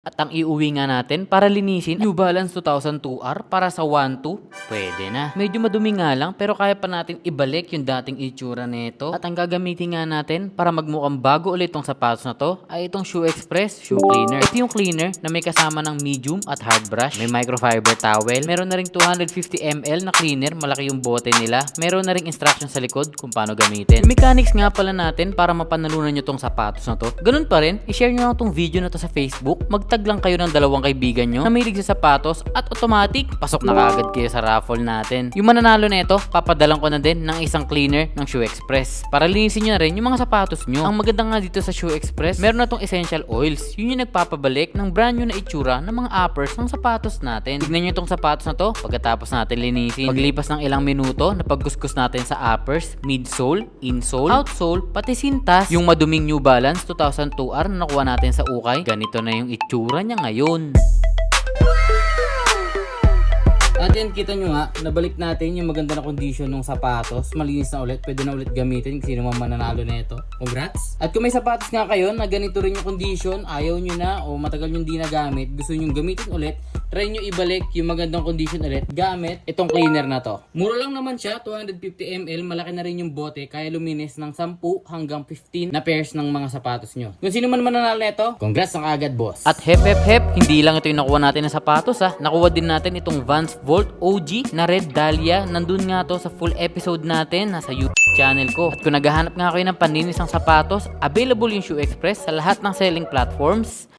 At ang iuwi nga natin para linisin, New Balance 2002R para sa 1-2, pwede na. Medyo madumi nga lang pero kaya pa natin ibalik yung dating itsura nito. At ang gagamitin nga natin para magmukhang bago ulit tong sapatos na to ay itong Shoe Express Shoe Cleaner. Ito yung cleaner na may kasama ng medium at hard brush. May microfiber towel. Meron na ring 250 ml na cleaner, malaki yung bote nila. Meron na ring instruction sa likod kung paano gamitin. Yung mechanics nga pala natin para mapanalunan nyo tong sapatos na to. Ganun pa rin, i-share nyo lang tong video na to sa Facebook. Magtag lang kayo ng dalawang kaibigan nyo na mahilig sa sapatos at automatic, pasok na kagad kayo sa raffle natin. Yung mananalo na ito, papadalang ko na din ng isang cleaner ng Shoe Express para linisin nyo na rin yung mga sapatos nyo. Ang maganda nga dito sa Shoe Express, meron na tong essential oils. Yun yung nagpapabalik ng brand new na itsura ng mga uppers ng sapatos natin. Tignan nyo itong sapatos na to pagkatapos natin linisin. Paglipas ng ilang minuto, napagkuskus natin sa uppers, midsole, insole, outsole, pati sintas. Yung maduming New Balance 2002R na nakuha natin sa ukay, ganito na yung itsura niya ngayon. At yan, kita nyo nga, nabalik natin yung maganda na condition ng sapatos. Malinis na ulit, pwede na ulit gamitin kung sino man mananalo na ito. Congrats! At kung may sapatos nga kayo na ganito rin yung condition, ayaw nyo na o matagal nyo di nagamit, gusto nyo gamitin ulit, try nyo ibalik yung magandang condition ulit gamit itong cleaner na to. Mura lang naman siya, 250 ml, malaki na rin yung bote, kaya luminis ng 10 hanggang 15 na pairs ng mga sapatos nyo. Kung sino man mananalo na ito, congrats na agad, boss! At hep, hindi lang ito yung nakuha natin na sapatos ha. Nakuha din natin itong Vans Volt OG na Red Dahlia. Nandun nga to sa full episode natin, nasa YouTube channel ko. At kung naghahanap nga kayo ng panlinis ng sapatos, available yung Shoe Express sa lahat ng selling platforms.